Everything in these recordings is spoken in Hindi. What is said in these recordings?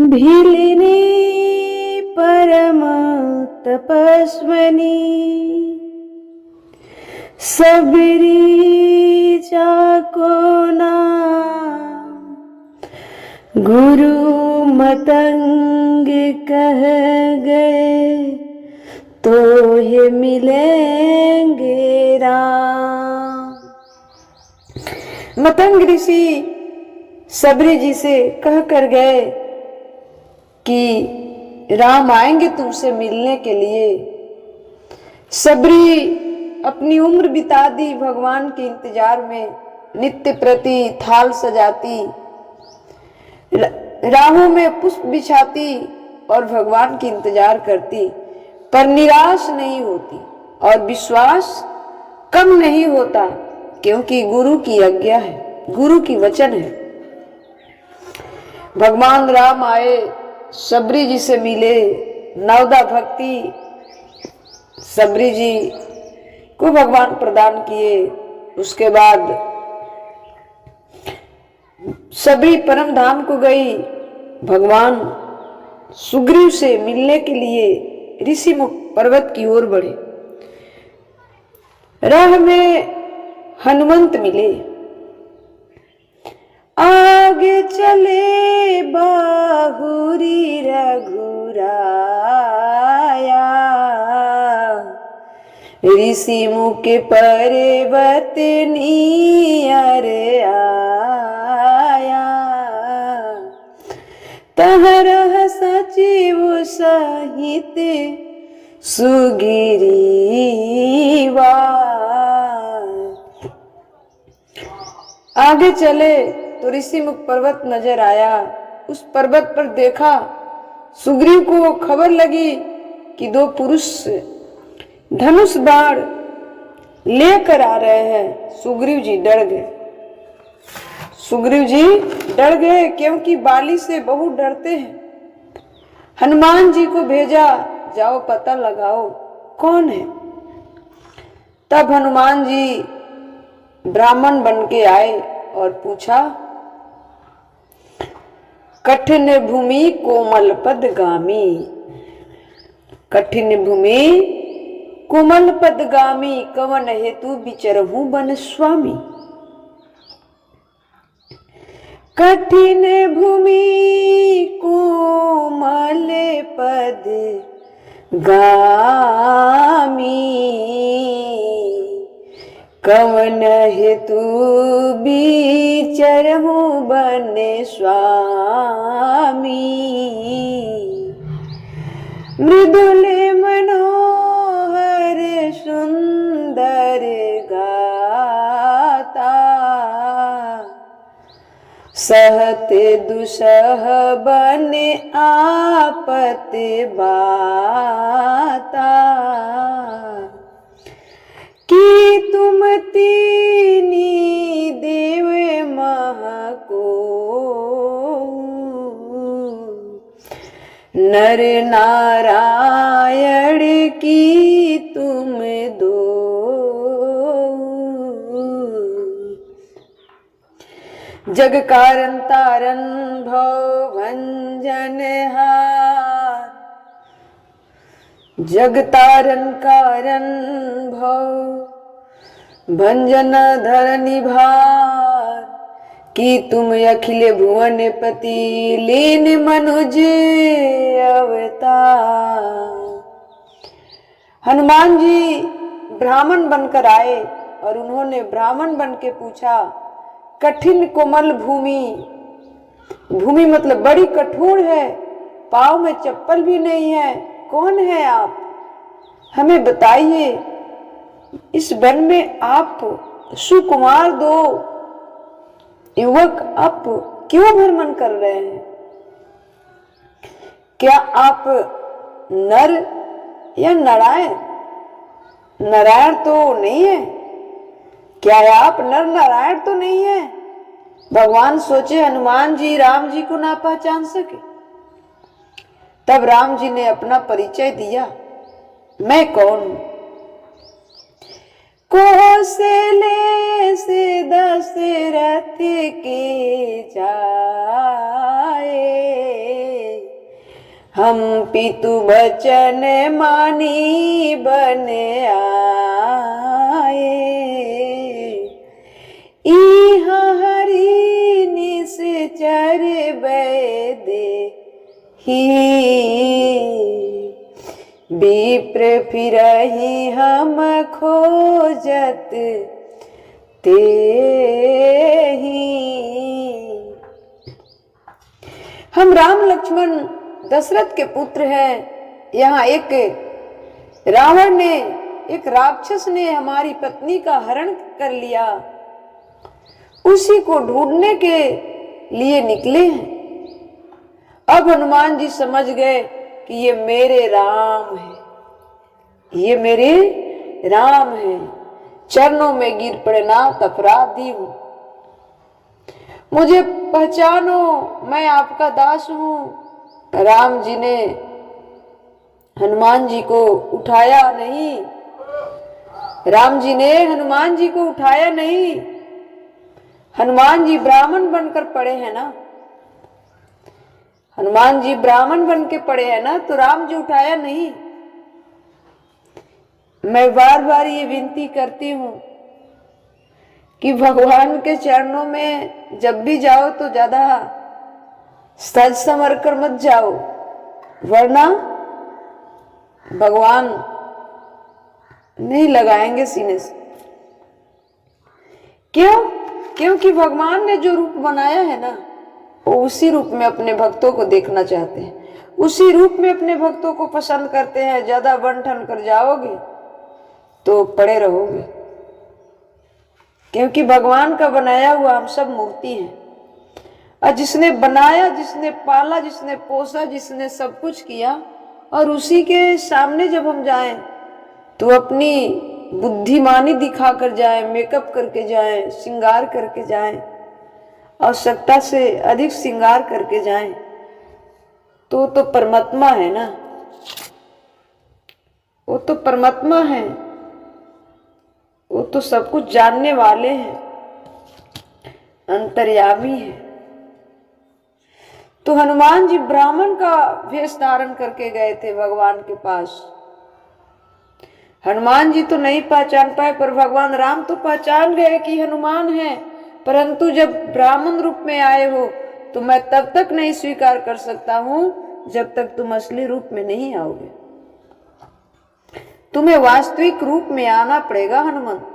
भीलिनी परम तपस्वनी सबरी जाको नाम गुरु मतंग कह गए तो ये मिलेंगे राम। मतंग ऋषि सबरी जी से कह कर गए कि राम आएंगे तुमसे मिलने के लिए। सबरी अपनी उम्र बिता दी भगवान के इंतजार में, नित्य प्रति थाल सजाती, राहों में पुष्प बिछाती और भगवान की इंतजार करती, पर निराश नहीं होती और विश्वास कम नहीं होता, क्योंकि गुरु की आज्ञा है, गुरु की वचन है। भगवान राम आए, सबरी जी से मिले, नवदा भक्ति सबरी जी को भगवान प्रदान किए। उसके बाद सबरी परम धाम को गई। भगवान सुग्रीव से मिलने के लिए ऋषिमुख पर्वत की ओर बढ़े। राह में हनुमंत मिले। आगे चले बाहुरी रघुराया, ऋषि मुख पर्वत नियर आया, तहरह सचिव सहित सुगिरीवा। आगे चले तो ऋषिमुख पर्वत नजर आया। उस पर्वत पर देखा, सुग्रीव को खबर लगी कि दो पुरुष धनुष बाण लेकर आ रहे हैं। सुग्रीव जी डर गए। सुग्रीव जी डर गए क्योंकि बाली से बहुत डरते हैं। हनुमान जी को भेजा, जाओ पता लगाओ कौन है। तब हनुमान जी ब्राह्मण बन के आए और पूछा, कठिन भूमि कोमल पद गामी, कठिन भूमि कोमल पद गामी, कवन हेतु विचरहूं वन स्वामी। कठिन भूमि कोमल पद गामी, कवन हेतु विचरहूं वन स्वामी। मृदुल मनोहर सुंदर गाता, सहते दुसह बन आपत बाता, कि तुम तीनी देव महको, नर नारायण की तुम दो। जग कारण तारण भव भंजन हार, जग तारण कारण भव भंजन धरनी भार, कि तुम अखिल भुवन पति लीन मनुज अवतार। हनुमान जी ब्राह्मण बनकर आए और उन्होंने ब्राह्मण बन के पूछा, कठिन कोमल भूमि, भूमि मतलब बड़ी कठोर है, पाँव में चप्पल भी नहीं है, कौन है आप, हमें बताइए। इस वन में आप सुकुमार दो युवक आप क्यों भ्रमण कर रहे हैं? क्या आप नर या नारायण? नारायण तो नहीं है। क्या आप नर नारायण तो नहीं है? भगवान सोचे हनुमान जी राम जी को ना पहचान सके। तब राम जी ने अपना परिचय दिया, मैं कौन हूं। कौशले से दशरथ के जाए, हम पितु बचन मानी बन आए, इहा हरि निश्चर दे ही, विप्र फिरहि हम खोजत ते ही। हम राम लक्ष्मण दशरथ के पुत्र हैं। यहाँ एक रावण ने, एक राक्षस ने हमारी पत्नी का हरण कर लिया, उसी को ढूंढने के लिए निकले हैं। अब हनुमान जी समझ गए कि ये मेरे राम है, ये मेरे राम है। चरणों में गिर पड़े, नाथ अपराधी हूं, मुझे पहचानो, मैं आपका दास हूं। राम जी ने हनुमान जी को उठाया नहीं, राम जी ने हनुमान जी को उठाया नहीं। हनुमान जी ब्राह्मण बनकर पड़े हैं ना, हनुमान जी ब्राह्मण बन के पड़े हैं ना, तो राम जी उठाया नहीं। मैं बार बार ये विनती करती हूं कि भगवान के चरणों में जब भी जाओ तो ज्यादा सज संवर कर मत जाओ, वरना भगवान नहीं लगाएंगे सीने से। क्यों? क्योंकि भगवान ने जो रूप बनाया है ना, वो उसी रूप में अपने भक्तों को देखना चाहते हैं, उसी रूप में अपने भक्तों को पसंद करते हैं। ज्यादा बन ठन कर जाओगे तो पड़े रहोगे, क्योंकि भगवान का बनाया हुआ हम सब मूर्ति हैं। और जिसने बनाया, जिसने पाला, जिसने पोसा, जिसने सब कुछ किया, और उसी के सामने जब हम जाएं तो अपनी बुद्धिमानी दिखाकर जाएं, मेकअप करके जाएं, श्रृंगार करके जाएं, आवश्यकता से अधिक श्रृंगार करके जाएं, तो परमात्मा है ना, वो तो परमात्मा है, वो तो सब कुछ जानने वाले हैं, अंतर्यामी है। तो हनुमान जी ब्राह्मण का वेश धारण करके गए थे भगवान के पास। हनुमान जी तो नहीं पहचान पाए, पर भगवान राम तो पहचान गए कि हनुमान है। परंतु जब ब्राह्मण रूप में आए हो तो मैं तब तक नहीं स्वीकार कर सकता हूं जब तक तुम असली रूप में नहीं आओगे। तुम्हें वास्तविक रूप में आना पड़ेगा हनुमंत।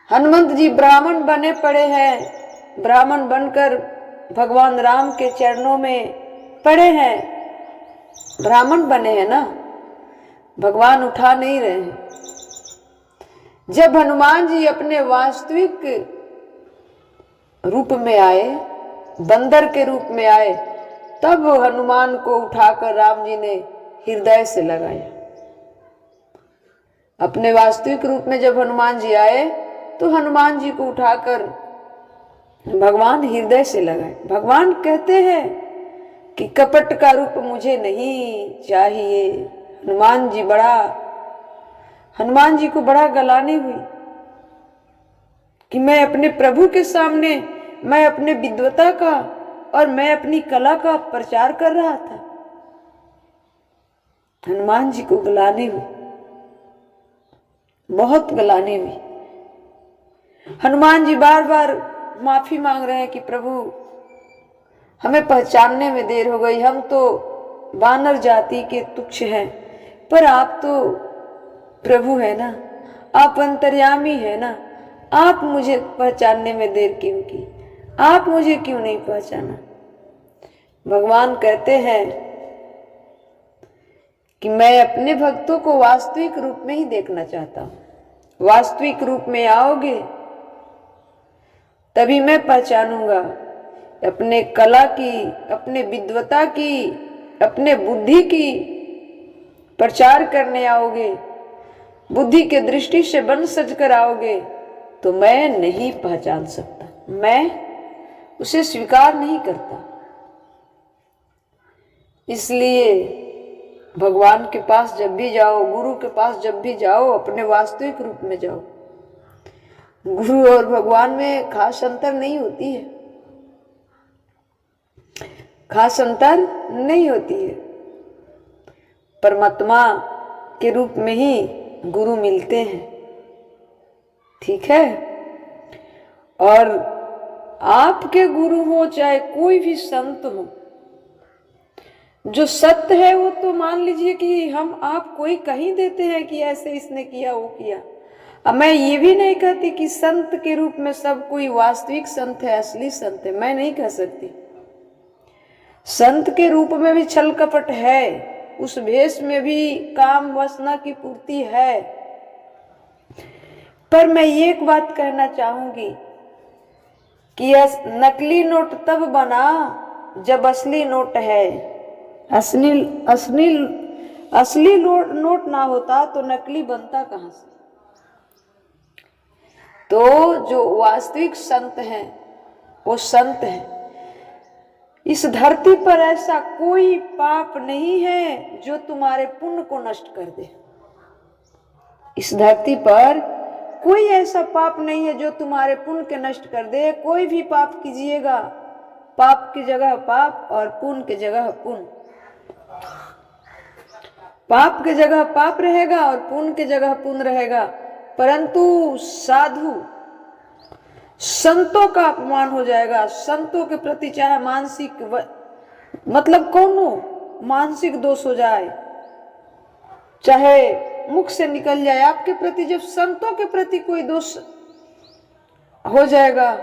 हनुमंत जी ब्राह्मण बने पड़े हैं, ब्राह्मण बनकर भगवान राम के चरणों में पड़े हैं। ब्राह्मण बने हैं ना, भगवान उठा नहीं रहे हैं। जब हनुमान जी अपने वास्तविक रूप में आए, बंदर के रूप में आए, तब हनुमान को उठाकर राम जी ने हृदय से लगाया। अपने वास्तविक रूप में जब हनुमान जी आए तो हनुमान जी को उठाकर भगवान हृदय से लगाए। भगवान कहते हैं कि कपट का रूप मुझे नहीं चाहिए। हनुमान जी को बड़ा गलानी हुई कि मैं अपने प्रभु के सामने, मैं अपने विद्वता का और मैं अपनी कला का प्रचार कर रहा था। हनुमान जी को गलानी हुई, बहुत गलानी हुई। हनुमान जी बार बार माफी मांग रहे हैं कि प्रभु हमें पहचानने में देर हो गई, हम तो वानर जाति के तुच्छ हैं, पर आप तो प्रभु है ना, आप अंतर्यामी है ना, आप मुझे पहचानने में देर क्यों की, आप मुझे क्यों नहीं पहचाना। भगवान कहते हैं कि मैं अपने भक्तों को वास्तविक रूप में ही देखना चाहता हूं। वास्तविक रूप में आओगे तभी मैं पहचानूंगा। अपने कला की, अपने विद्वता की, अपने बुद्धि की प्रचार करने आओगे, बुद्धि के दृष्टि से बन सज कर आओगे तो मैं नहीं पहचान सकता, मैं उसे स्वीकार नहीं करता। इसलिए भगवान के पास जब भी जाओ, गुरु के पास जब भी जाओ, अपने वास्तविक रूप में जाओ। गुरु और भगवान में खास अंतर नहीं होती है। खास अंतर नहीं होती है। परमात्मा के रूप में ही गुरु मिलते हैं, ठीक है। और आपके गुरु हो चाहे कोई भी संत हो, जो सत्य है वो तो मान लीजिए कि हम आप कोई कहीं देते हैं कि ऐसे इसने किया वो किया। अब मैं ये भी नहीं कहती कि संत के रूप में सब कोई वास्तविक संत है, असली संत है, मैं नहीं कह सकती। संत के रूप में भी छल कपट है, उस भेष में भी काम वासना की पूर्ति है। पर मैं ये एक बात कहना चाहूंगी कि नकली नोट तब बना जब असली नोट है। असली असली असली नोट ना होता तो नकली बनता कहां से। तो जो वास्तविक संत हैं वो संत हैं। इस धरती पर ऐसा कोई पाप नहीं है जो तुम्हारे पुण्य को नष्ट कर दे। इस धरती पर कोई ऐसा पाप नहीं है जो तुम्हारे पुण्य के नष्ट कर दे। कोई भी पाप कीजिएगा, पाप की जगह पाप और पुण्य की जगह पुण्य। पाप की जगह पाप रहेगा और पुण्य की जगह पुण्य रहेगा। परंतु साधु संतों का अपमान हो जाएगा। संतों के प्रति चाहे मानसिक मतलब कौनो मानसिक दोष हो जाए, चाहे मुख से निकल जाए, आपके प्रति जब संतों के प्रति कोई दोष हो जाएगा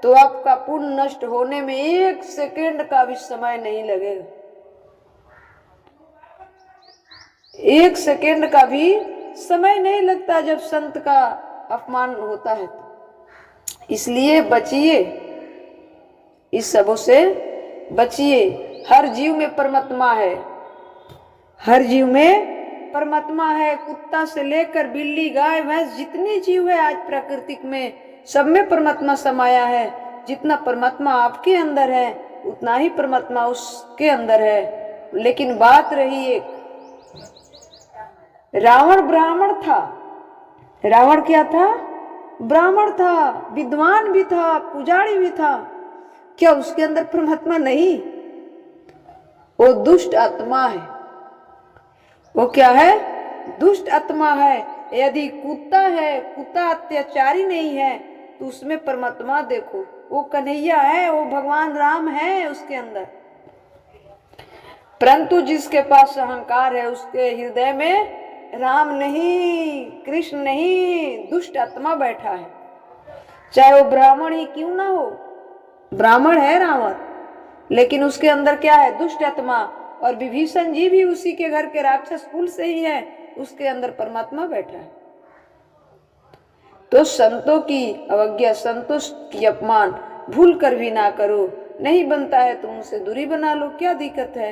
तो आपका पुण्य नष्ट होने में 1 सेकेंड का भी समय नहीं लगेगा। 1 सेकेंड का भी समय नहीं लगता जब संत का अपमान होता है। इसलिए बचिए, इस सबों से बचिए। हर जीव में परमात्मा है, हर जीव में परमात्मा है। कुत्ता से लेकर बिल्ली, गाय, भैंस, जितनी जीव है आज प्राकृतिक में, सब में परमात्मा समाया है। जितना परमात्मा आपके अंदर है उतना ही परमात्मा उसके अंदर है। लेकिन बात रही एक, रावण ब्राह्मण था। रावण क्या था? ब्राह्मण था, विद्वान भी था, पुजारी भी था। क्या उसके अंदर परमात्मा नहीं? वो दुष्ट आत्मा है। वो क्या है? दुष्ट आत्मा है। यदि कुत्ता है, कुत्ता अत्याचारी नहीं है, तो उसमें परमात्मा देखो। वो कन्हैया है, वो भगवान राम है उसके अंदर। परंतु जिसके पास अहंकार है उसके हृदय में राम नहीं, कृष्ण नहीं, दुष्ट आत्मा बैठा है। चाहे वो ब्राह्मण ही क्यों ना हो। ब्राह्मण है रावण, लेकिन उसके अंदर क्या है? दुष्ट आत्मा। और विभीषण जी भी उसी के घर के राक्षस कुल से ही है, उसके अंदर परमात्मा बैठा है। तो संतों की अवज्ञा, संतों की अपमान भूल कर भी ना करो। नहीं बनता है तो उनसे दूरी बना लो, क्या दिक्कत है।